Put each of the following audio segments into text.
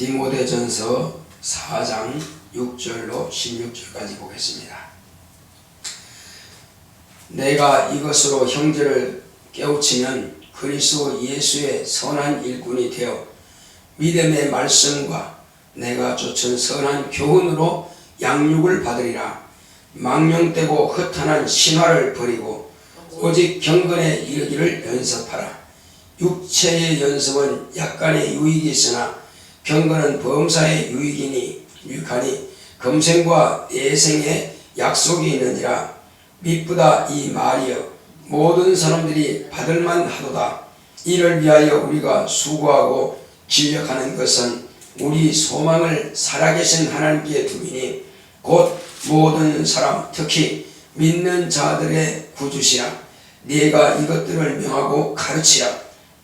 디모데전서 4장 6절로 16절까지 보겠습니다. 내가 이것으로 형제를 깨우치면 그리스도 예수의 선한 일꾼이 되어 믿음의 말씀과 내가 쫓은 선한 교훈으로 양육을 받으리라. 망령되고 허탄한 신화를 버리고 오직 경건에 이르기를 연습하라. 육체의 연습은 약간의 유익이 있으나 경건은 범사의 유익하니 금생과 예생의 약속이 있느니라. 미쁘다 이 말이여 모든 사람들이 받을만 하도다. 이를 위하여 우리가 수고하고 진력하는 것은 우리 소망을 살아계신 하나님께 두미니 곧 모든 사람 특히 믿는 자들의 구주시라. 네가 이것들을 명하고 가르치라.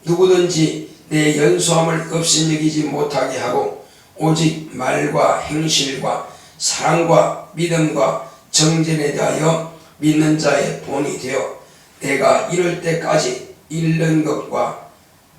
누구든지 내 연소함을 업신여기지 못하게 하고 오직 말과 행실과 사랑과 믿음과 정죄에 대하여 믿는 자의 본이 되어 내가 이럴 때까지 읽는 것과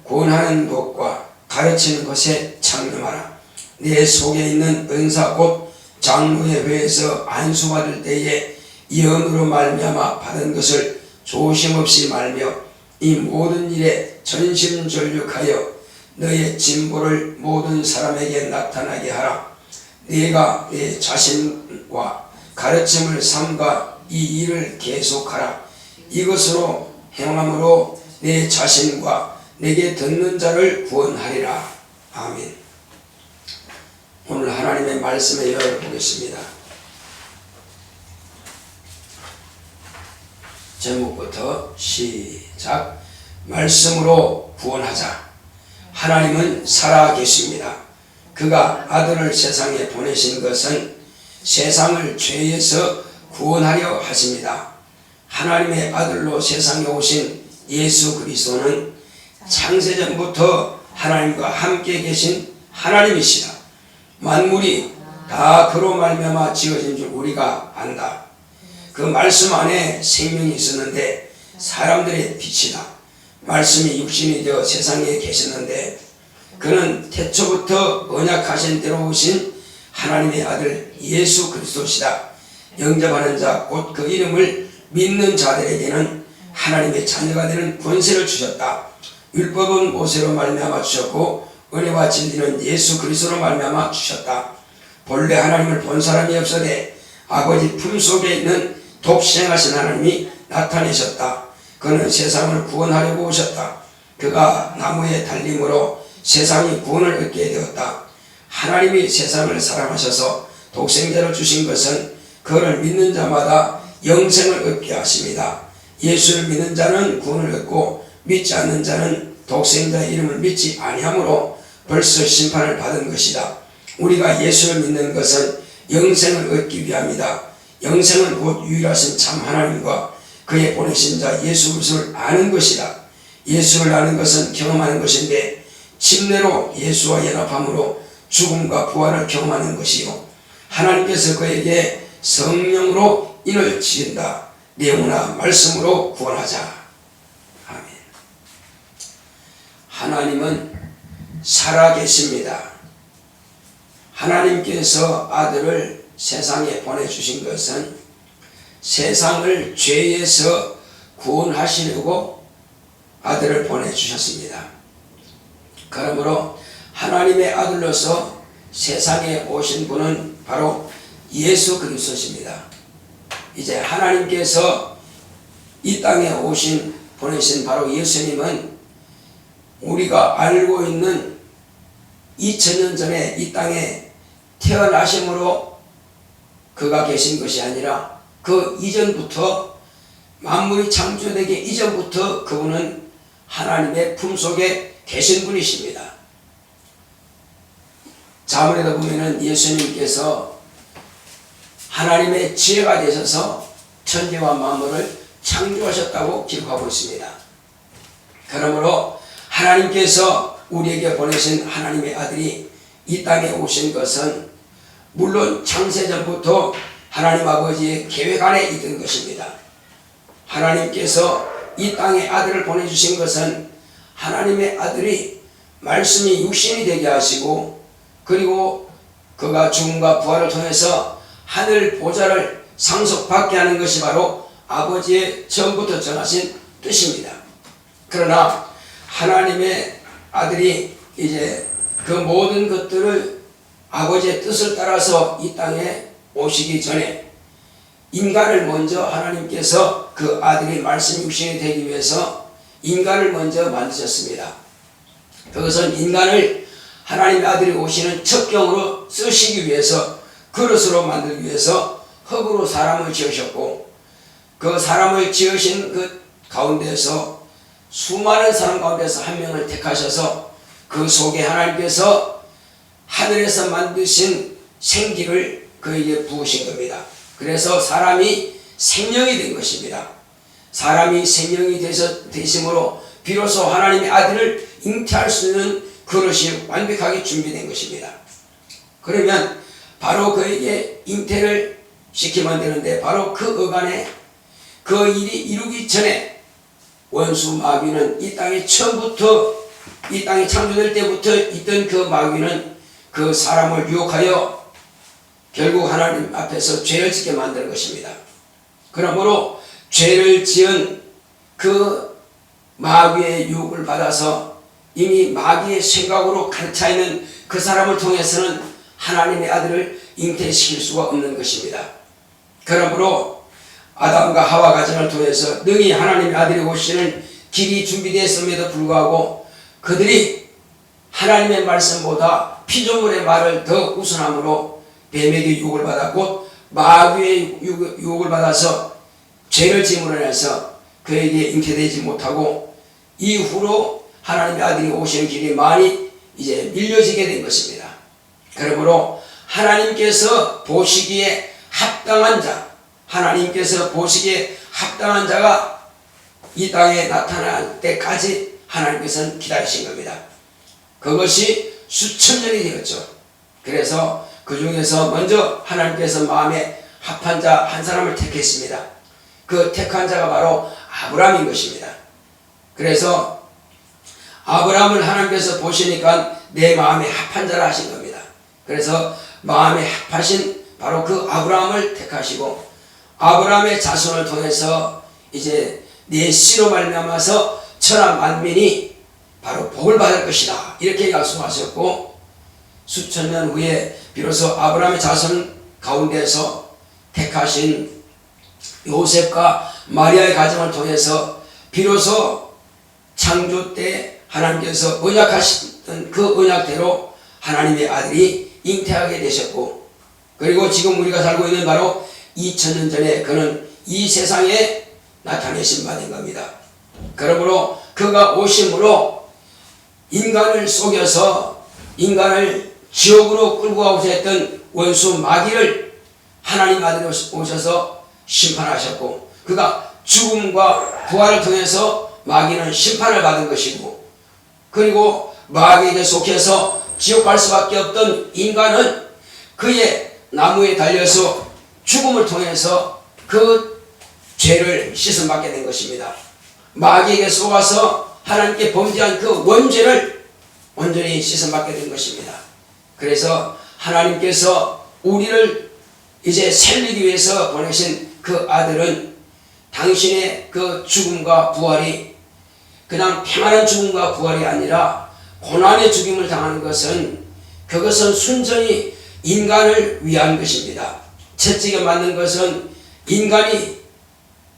권하는 것과 가르치는 것에 창념하라. 내 속에 있는 은사 곧 장로의 회에서 안수받을 때에 예언으로 말미암아 받은 것을 조심없이 말며 이 모든 일에 전심전력하여 너의 진보를 모든 사람에게 나타나게 하라. 네가 내 자신과 가르침을 삼가 이 일을 계속하라. 이것으로 행함으로 내 자신과 내게 듣는 자를 구원하리라. 아멘. 오늘 하나님의 말씀에 열어보겠습니다. 제목부터 시작. 말씀으로 구원하자. 하나님은 살아계십니다. 그가 아들을 세상에 보내신 것은 세상을 죄에서 구원하려 하십니다. 하나님의 아들로 세상에 오신 예수 그리스도는 창세전부터 하나님과 함께 계신 하나님이시다. 만물이 다 그로 말미암아 지어진 줄 우리가 안다. 그 말씀 안에 생명이 있었는데 사람들의 빛이다. 말씀이 육신이 되어 세상에 계셨는데 그는 태초부터 언약하신 대로 오신 하나님의 아들 예수 그리스도시다. 영접하는 자 곧 그 이름을 믿는 자들에게는 하나님의 자녀가 되는 권세를 주셨다. 율법은 모세로 말미암아 주셨고 은혜와 진리는 예수 그리스도로 말미암아 주셨다. 본래 하나님을 본 사람이 없어되 아버지 품속에 있는 독생하신 하나님이 나타내셨다. 그는 세상을 구원하려고 오셨다. 그가 나무에 달림으로 세상이 구원을 얻게 되었다. 하나님이 세상을 사랑하셔서 독생자를 주신 것은 그를 믿는 자마다 영생을 얻게 하십니다. 예수를 믿는 자는 구원을 얻고 믿지 않는 자는 독생자의 이름을 믿지 아니하므로 벌써 심판을 받은 것이다. 우리가 예수를 믿는 것은 영생을 얻기 위함이다. 영생은 곧 유일하신 참 하나님과 그의 보내신 자 예수 그리스도를 아는 것이다. 예수를 아는 것은 경험하는 것인데 침례로 예수와 연합함으로 죽음과 부활을 경험하는 것이요 하나님께서 그에게 성령으로 인을 지은다. 내용이나 말씀으로 구원하자. 아멘. 하나님은 살아계십니다. 하나님께서 아들을 세상에 보내주신 것은 세상을 죄에서 구원하시려고 아들을 보내주셨습니다. 그러므로 하나님의 아들로서 세상에 오신 분은 바로 예수 그리스도십니다. 이제 하나님께서 이 땅에 보내신 바로 예수님은 우리가 알고 있는 2000년 전에 이 땅에 태어나심으로 그가 계신 것이 아니라 그 이전부터 만물이 창조되기 이전부터 그분은 하나님의 품속에 계신 분이십니다. 자문에도 보면은 예수님께서 하나님의 지혜가 되셔서 천지와 만물을 창조하셨다고 기록하고 있습니다. 그러므로 하나님께서 우리에게 보내신 하나님의 아들이 이 땅에 오신 것은 물론 창세전부터 하나님 아버지의 계획 안에 있던 것입니다. 하나님께서 이 땅에 아들을 보내주신 것은 하나님의 아들이 말씀이 육신이 되게 하시고 그리고 그가 죽음과 부활을 통해서 하늘 보좌를 상속받게 하는 것이 바로 아버지의 처음부터 정하신 뜻입니다. 그러나 하나님의 아들이 이제 그 모든 것들을 아버지의 뜻을 따라서 이 땅에 오시기 전에 인간을 먼저 하나님께서 그 아들이 말씀 육신이 되기 위해서 인간을 먼저 만드셨습니다. 그것은 인간을 하나님의 아들이 오시는 첩경으로 쓰시기 위해서, 그릇으로 만들기 위해서 흙으로 사람을 지으셨고, 그 사람을 지으신 그 가운데서 수많은 사람 가운데서 한 명을 택하셔서 그 속에 하나님께서 하늘에서 만드신 생기를 그에게 부으신 겁니다. 그래서 사람이 생명이 된 것입니다. 사람이 생명이 되심으로 비로소 하나님의 아들을 잉태할 수 있는 그릇이 완벽하게 준비된 것입니다. 그러면 바로 그에게 잉태를 시키면 되는데, 바로 그 어간에 그 일이 이루기 전에 원수 마귀는 이 땅에 처음부터, 이 땅이 창조될 때부터 있던 그 마귀는 그 사람을 유혹하여 결국 하나님 앞에서 죄를 짓게 만드는 것입니다. 그러므로 죄를 지은 그 마귀의 유혹을 받아서 이미 마귀의 생각으로 가득 차 있는 그 사람을 통해서는 하나님의 아들을 잉태시킬 수가 없는 것입니다. 그러므로 아담과 하와 가정을 통해서 능히 하나님의 아들이 오시는 길이 준비되었음에도 불구하고 그들이 하나님의 말씀보다 피조물의 말을 더 우선함으로 뱀에게 유혹을 받아 곧 마귀의 유혹을 받아서 죄를 지음으로 인해서 그에게 잉태되지 못하고 이후로 하나님의 아들이 오시는 길이 많이 이제 밀려지게 된 것입니다. 그러므로 하나님께서 보시기에 합당한 자, 하나님께서 보시기에 합당한 자가 이 땅에 나타날 때까지 하나님께서는 기다리신 겁니다. 그것이 수천 년이 되었죠. 그래서 그 중에서 먼저 하나님께서 마음에 합한 자 한 사람을 택했습니다. 그 택한 자가 바로 아브라함인 것입니다. 그래서 아브라함을 하나님께서 보시니까 내 마음에 합한 자라 하신 겁니다. 그래서 마음에 합하신 바로 그 아브라함을 택하시고 아브라함의 자손을 통해서 이제 내 씨로 말미암아서 천하 만민이 바로 복을 받을 것이다, 이렇게 약속하셨고, 수천 년 후에 비로소 아브라함의 자손 가운데서 택하신 요셉과 마리아의 가정을 통해서 비로소 창조 때 하나님께서 언약하셨던 그 언약대로 하나님의 아들이 잉태하게 되셨고, 그리고 지금 우리가 살고 있는 바로 2000년 전에 그는 이 세상에 나타내신 바 된 겁니다. 그러므로 그가 오심으로 인간을 속여서 인간을 지옥으로 끌고 가고자 했던 원수 마귀를 하나님 아들이 오셔서 심판하셨고, 그가 죽음과 부활을 통해서 마귀는 심판을 받은 것이고, 그리고 마귀에게 속해서 지옥 갈 수밖에 없던 인간은 그의 나무에 달려서 죽음을 통해서 그 죄를 씻음받게 된 것입니다. 마귀에게 속아서 하나님께 범죄한 그 원죄를 온전히 씻음받게 된 것입니다. 그래서 하나님께서 우리를 이제 살리기 위해서 보내신 그 아들은 당신의 그 죽음과 부활이 그냥 평안한 죽음과 부활이 아니라 고난의 죽임을 당하는 것은 그것은 순전히 인간을 위한 것입니다. 채찍에 맞는 것은 인간이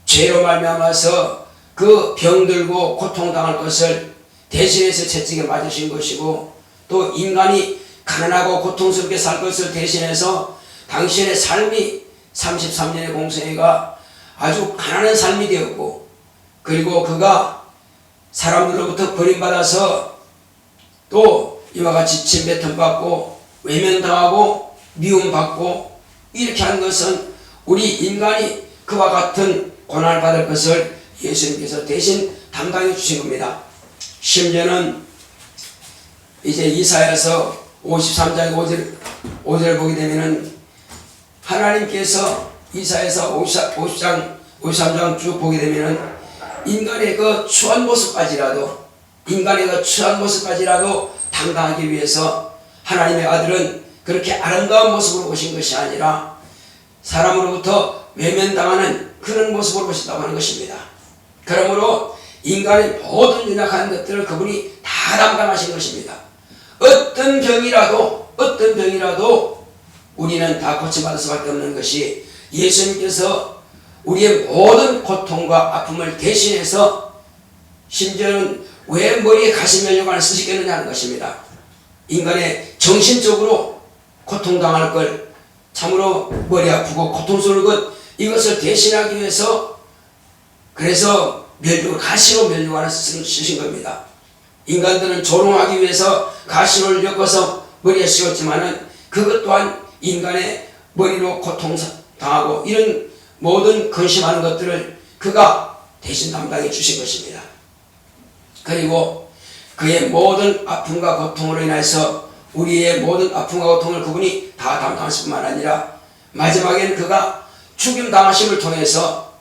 죄로 말미암아서 그 병들고 고통당할 것을 대신해서 채찍에 맞으신 것이고, 또 인간이 가난하고 고통스럽게 살 것을 대신해서 당신의 삶이 33년의 공생애가 아주 가난한 삶이 되었고, 그리고 그가 사람들로부터 버림받아서 또 이와 같이 침뱉음받고 외면당하고 미움받고 이렇게 한 것은 우리 인간이 그와 같은 고난을 받을 것을 예수님께서 대신 담당해 주신 겁니다. 심지어는 이제 이사야서 53장 5절을 보게 되면은 하나님께서 이사야서 53장 쭉 보게 되면은 인간의 그 추한 모습까지라도 담당하기 위해서 하나님의 아들은 그렇게 아름다운 모습으로 오신 것이 아니라 사람으로부터 외면당하는 그런 모습으로 오셨다고 하는 것입니다. 그러므로 인간의 모든 연약한 것들을 그분이 다 담당하신 것입니다. 어떤 병이라도 우리는 다 고침받을 수밖에 없는 것이 예수님께서 우리의 모든 고통과 아픔을 대신해서 심지어는 왜 머리에 가시면류관을 쓰시겠느냐 하는 것입니다. 인간의 정신적으로 고통당할 걸 참으로 머리 아프고 고통스러운 것 이것을 대신하기 위해서 그래서 가시로 면류관을 쓰신 겁니다. 인간들은 조롱하기 위해서 가시를 엮어서 머리에 씌웠지만은 그것 또한 인간의 머리로 고통당하고 이런 모든 근심하는 것들을 그가 대신 담당해 주신 것입니다. 그리고 그의 모든 아픔과 고통으로 인해서 우리의 모든 아픔과 고통을 그분이 다 담당하실 뿐만 아니라 마지막에는 그가 죽임 당하심을 통해서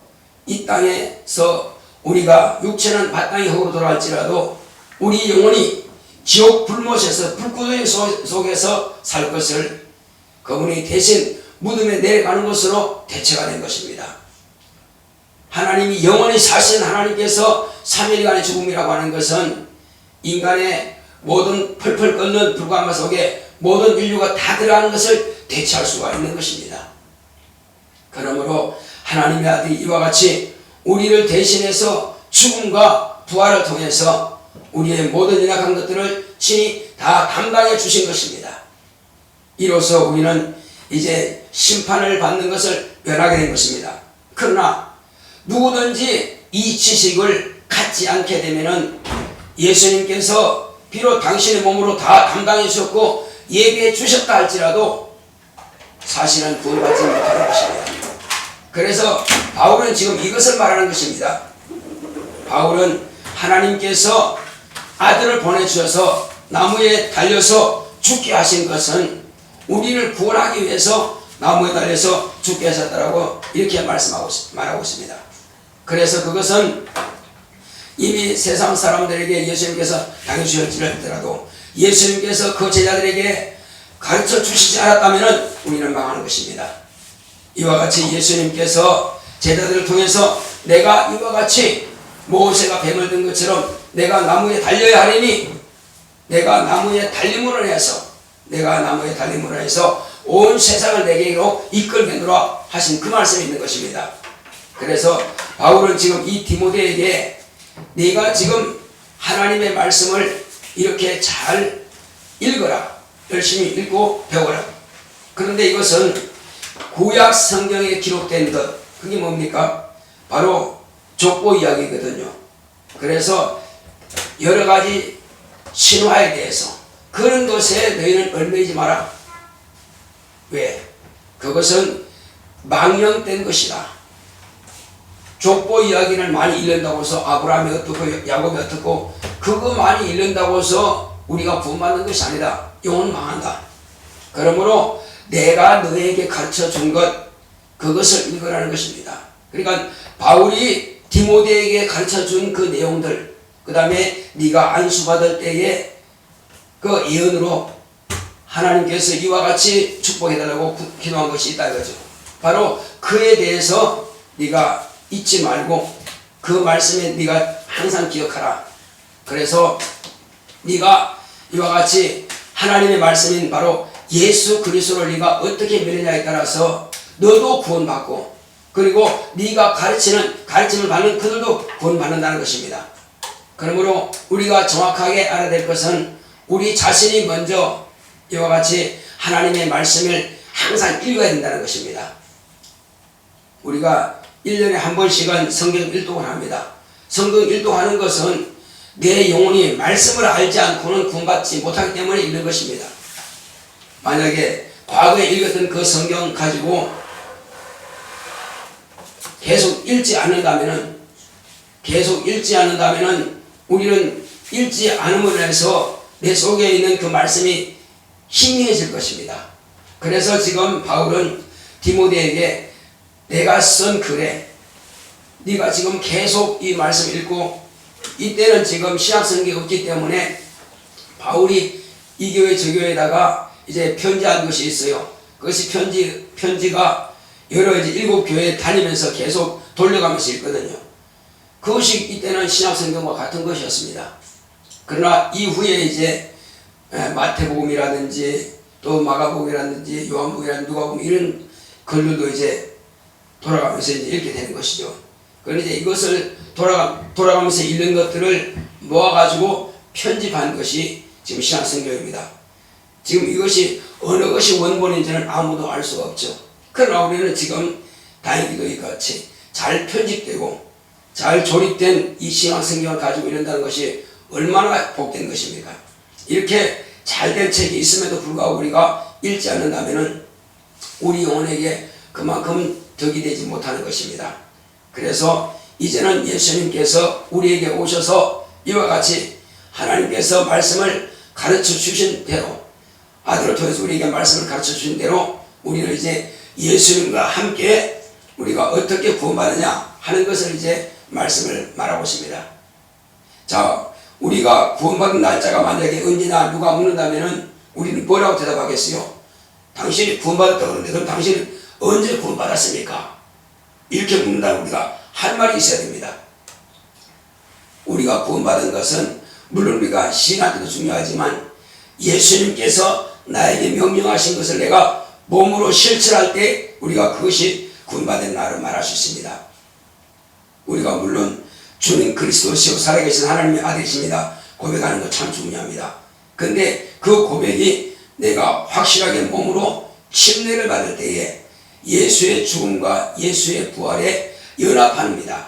이 땅에서 우리가 육체는 마땅히 흙으로 돌아갈지라도 우리 영혼이 지옥 불못에서 불구덩이 속에서 살 것을 그분이 대신 무덤에 내려가는 것으로 대체가 된 것입니다. 하나님이 영원히 사신 하나님께서 3일간의 죽음이라고 하는 것은 인간의 모든 펄펄 끓는 불가마 속에 모든 인류가 다 들어가는 것을 대체할 수가 있는 것입니다. 그러므로 하나님의 아들이 이와 같이 우리를 대신해서 죽음과 부활을 통해서 우리의 모든 연약한 것들을 친히 다 담당해 주신 것입니다. 이로써 우리는 이제 심판을 받는 것을 면하게 된 것입니다. 그러나 누구든지 이 지식을 갖지 않게 되면은 예수님께서 비록 당신의 몸으로 다 담당해 주셨고 예비해 주셨다 할지라도 사실은 구원받지 못하는 것입니다. 그래서 바울은 지금 이것을 말하는 것입니다. 바울은 하나님께서 아들을 보내주셔서 나무에 달려서 죽게 하신 것은 우리를 구원하기 위해서 나무에 달려서 죽게 하셨다라고 이렇게 말하고 있습니다. 그래서 그것은 이미 세상 사람들에게 예수님께서 당해주셨더라도 예수님께서 그 제자들에게 가르쳐 주시지 않았다면 우리는 망하는 것입니다. 이와 같이 예수님께서 제자들을 통해서 내가 이와 같이 모세가 뱀을 든 것처럼 내가 나무에 달려야 하리니 내가 나무에 달림으로 해서 온 세상을 내게로 이끌겠노라 하신 그 말씀이 있는 것입니다. 그래서 바울은 지금 이 디모데에게 네가 지금 하나님의 말씀을 이렇게 잘 읽어라. 열심히 읽고 배워라. 그런데 이것은 구약 성경에 기록된 것, 그게 뭡니까? 바로 족보 이야기거든요. 그래서 여러 가지 신화에 대해서 그런 것에 너희는 얽매이지 마라. 왜? 그것은 망령된 것이다. 족보 이야기를 많이 읽는다고 해서 아브라함이 어떻고 야곱이 어떻고 그거 많이 읽는다고 해서 우리가 구원받는 것이 아니다. 영혼은 망한다. 그러므로 내가 너에게 가르쳐 준 것 그것을 읽으라는 것입니다. 그러니까 바울이 디모데에게 가르쳐 준 그 내용들 그 다음에 네가 안수받을 때에 그 예언으로 하나님께서 이와 같이 축복해달라고 기도한 것이 있다 이거죠. 바로 그에 대해서 네가 잊지 말고 그 말씀에 네가 항상 기억하라. 그래서 네가 이와 같이 하나님의 말씀인 바로 예수 그리스도를 네가 어떻게 믿느냐에 따라서 너도 구원받고 그리고 네가 가르침을 받는 그들도 구원받는다는 것입니다. 그러므로 우리가 정확하게 알아야 될 것은 우리 자신이 먼저 이와 같이 하나님의 말씀을 항상 읽어야 된다는 것입니다. 우리가 1년에 한 번씩은 성경 일독을 합니다. 성경 일독하는 것은 내 영혼이 말씀을 알지 않고는 구원받지 못하기 때문에 읽는 것입니다. 만약에 과거에 읽었던 그 성경 가지고 계속 읽지 않는다면은 우리는 읽지 않음으로 해서 내 속에 있는 그 말씀이 희미해질 것입니다. 그래서 지금 바울은 디모데에게 내가 쓴 글에 네가 지금 계속 이 말씀을 읽고 이때는 지금 신약성경이 없기 때문에 바울이 이 교회 저 교회에다가 이제 편지한 것이 있어요. 그것이 편지가 여러 이제 7교회 다니면서 계속 돌려가면서 있거든요. 그것이 이때는 신약성경과 같은 것이었습니다. 그러나 이후에 이제 마태복음이라든지 또 마가복음이라든지 요한복음이라든지 누가복음 이런 글들도 이제 돌아가면서 이제 읽게 되는 것이죠. 그런데 이제 이것을 돌아가면서 읽는 것들을 모아가지고 편집한 것이 지금 신약성경입니다. 지금 이것이 어느 것이 원본인지는 아무도 알 수가 없죠. 그러나 우리는 지금 다행히도 이같이 잘 편집되고 잘 조립된 이 신약성경을 가지고 이런다는 것이 얼마나 복된 것입니까? 이렇게 잘된 책이 있음에도 불구하고 우리가 읽지 않는다면 우리 영혼에게 그만큼 덕이 되지 못하는 것입니다. 그래서 이제는 예수님께서 우리에게 오셔서 이와 같이 하나님께서 말씀을 가르쳐 주신 대로 아들을 통해서 우리에게 말씀을 가르쳐 주신 대로 우리는 이제 예수님과 함께 우리가 어떻게 구원받느냐 하는 것을 이제 말씀을 말하고 있습니다. 자, 우리가 구원받은 날짜가 만약에 언제나 누가 묻는다면은 우리는 뭐라고 대답하겠어요? 당신이 구원받았다고 그러는데 그럼 당신은 언제 구원받았습니까? 이렇게 묻는다면 우리가 할 말이 있어야 됩니다. 우리가 구원받은 것은 물론 우리가 신앙 때도 중요하지만 예수님께서 나에게 명령하신 것을 내가 몸으로 실천할 때 우리가 그것이 구원받은 나로 말할 수 있습니다. 우리가 물론 주님 그리스도시요 살아계신 하나님의 아들이십니다 고백하는 것 참 중요합니다. 근데 그 고백이 내가 확실하게 몸으로 침례를 받을 때에 예수의 죽음과 예수의 부활에 연합합니다.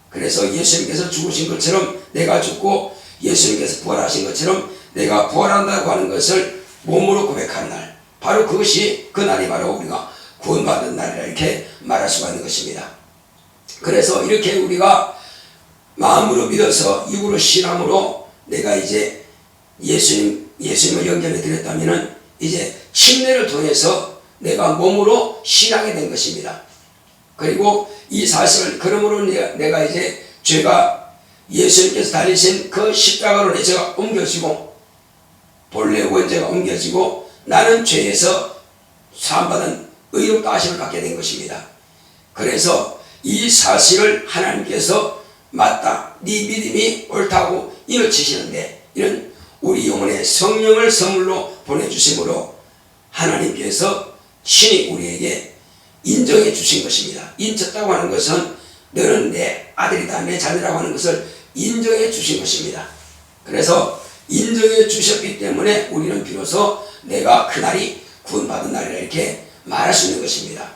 그래서 예수님께서 죽으신 것처럼 내가 죽고 예수님께서 부활하신 것처럼 내가 부활한다고 하는 것을 몸으로 고백하는 날, 바로 그것이 그 날이 바로 우리가 구원받은 날이라 이렇게 말할 수가 있는 것입니다. 그래서 이렇게 우리가 마음으로 믿어서 입으로 신앙으로 내가 이제 예수님을 연결해 드렸다면은 이제 침례를 통해서 내가 몸으로 신하게 된 것입니다. 그리고 이 사실을 그러므로 내가 이제 죄가 예수님께서 달리신 그 십자가로 내 죄가 옮겨지고 본래 원죄가 옮겨지고 나는 죄에서 사함받은 의롭다 하심을 받게 된 것입니다. 그래서 이 사실을 하나님께서 맞다, 네 믿음이 옳다고 일어치시는데 이런 우리 영혼에 성령을 선물로 보내주심으로 하나님께서 신이 우리에게 인정해 주신 것입니다. 인쳤다고 하는 것은 너는 내 아들이다, 내 자녀라고 하는 것을 인정해 주신 것입니다. 그래서 인정해 주셨기 때문에 우리는 비로소 내가 그날이 구원받은 날이라 이렇게 말할 수 있는 것입니다.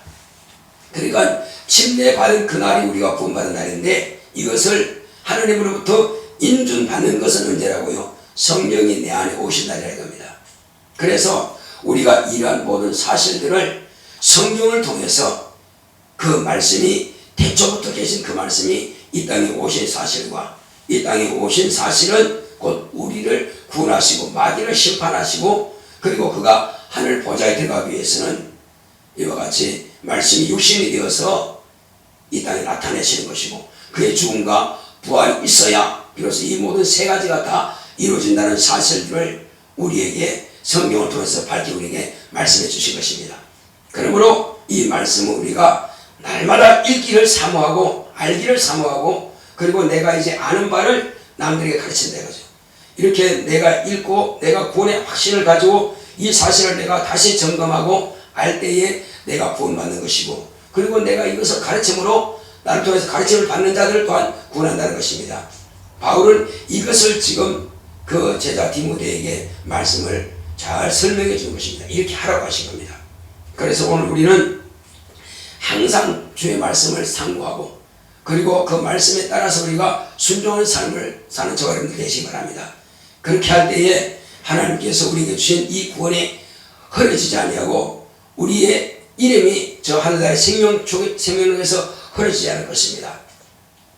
그러니까 침례받은 그날이 우리가 구원받은 날인데 이것을 하나님으로부터 인준받는 것은 언제라고요? 성령이 내 안에 오신 날이라 이겁니다. 그래서 우리가 이러한 모든 사실들을 성경을 통해서 그 말씀이 태초부터 계신 그 말씀이 이 땅에 오신 사실과 이 땅에 오신 사실은 곧 우리를 구원하시고 마귀를 심판하시고 그리고 그가 하늘 보좌에 들어가기 위해서는 이와 같이 말씀이 육신이 되어서 이 땅에 나타내시는 것이고 그의 죽음과 부활이 있어야 비로소 이 모든 세 가지가 다 이루어진다는 사실들을 우리에게 성경을 통해서 밝히 우리에게 말씀해 주신 것입니다. 그러므로 이 말씀은 우리가 날마다 읽기를 사모하고 알기를 사모하고 그리고 내가 이제 아는 바를 남들에게 가르친다 이거죠. 이렇게 내가 읽고 내가 구원의 확신을 가지고 이 사실을 내가 다시 점검하고 알 때에 내가 구원받는 것이고 그리고 내가 이것을 가르침으로 나를 통해서 가르침을 받는 자들 또한 구원한다는 것입니다. 바울은 이것을 지금 그 제자 디모데에게 말씀을 잘 설명해 주는 것입니다. 이렇게 하라고 하신 겁니다. 그래서 오늘 우리는 항상 주의 말씀을 상고하고 그리고 그 말씀에 따라서 우리가 순종하는 삶을 사는 저와 여러분들 되시기 바랍니다. 그렇게 할 때에 하나님께서 우리에게 주신 이 구원이 흐려지지 아니하고 우리의 이름이 저 하늘나라의 생명록에서 흐려지지 않을 것입니다.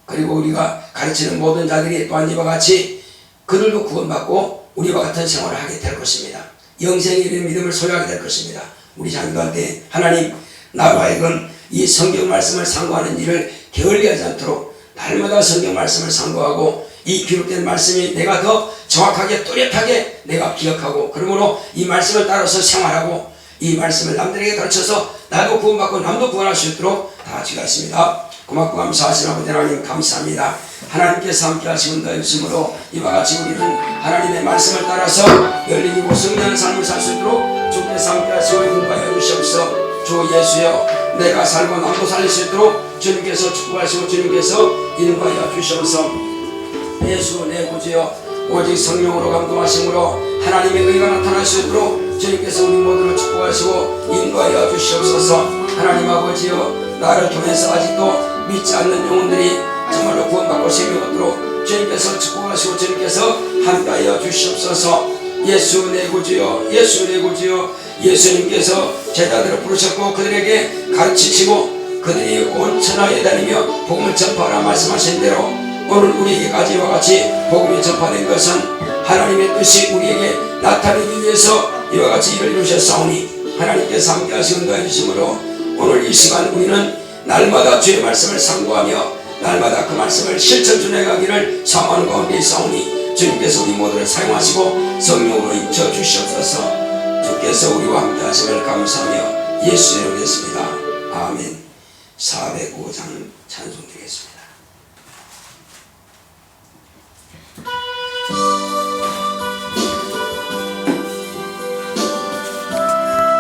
그리고 우리가 가르치는 모든 자들이 또한 이와 같이 그들도 구원받고 우리와 같은 생활을 하게 될 것입니다. 영생에 이르는 믿음을 소유하게 될 것입니다. 우리 자녀들한테 하나님 나로 하여금 이 성경 말씀을 상고하는 일을 게을리하지 않도록 날마다 성경 말씀을 상고하고 이 기록된 말씀이 내가 더 정확하게 뚜렷하게 내가 기억하고 그러므로 이 말씀을 따라서 생활하고 이 말씀을 남들에게 가르쳐서 나도 구원받고 남도 구원할 수 있도록 다 지겠습니다. 고맙고 감사하신 아버지 하나님 감사합니다. 하나님께서 함께 하시는 더 있으므로 이와 같이 우리는 하나님의 말씀을 따라서 열리고 승리하는 삶을 살 수 있도록 주께서 함께 하시고 인도하여 주시옵소서. 주 예수여 내가 살고 남도 살릴 수 있도록 주님께서 축복하시고 주님께서 인도하여 주시옵소서. 예수 내 구주여 오직 성령으로 감동하심으로 하나님의 의가 나타날 수 있도록 주님께서 우리 모두를 축복하시고 인도하여 주시옵소서. 하나님 아버지여 나를 통해서 아직도 믿지 않는 영혼들이 정말로 구원받고 생명 얻도록 주님께서 축복하시고 주님께서 함께하여 주시옵소서. 예수 내 구주여 예수 내 구주여 예수님께서 제자들을 부르셨고 그들에게 가르치시고 그들이 온 천하에 다니며 복음을 전파하라 말씀하신 대로 오늘 우리에게까지 이와 같이 복음이 전파된 것은 하나님의 뜻이 우리에게 나타내기 위해서 이와 같이 일을 이루셨사오니 하나님께서 함께 하시는 거 해주심으로 오늘 이 시간 우리는 날마다 주의 말씀을 상고하며 날마다 그 말씀을 실천 준행하기를 사모하는 가운데 있사오니 주님께서 우리 모두를 사용하시고 성령으로 인쳐 주시옵소서. 주께서 우리와 함께 하심을 감사하며 예수의 이름으로 겠습니다. 아멘. 405장 찬송드리겠습니다.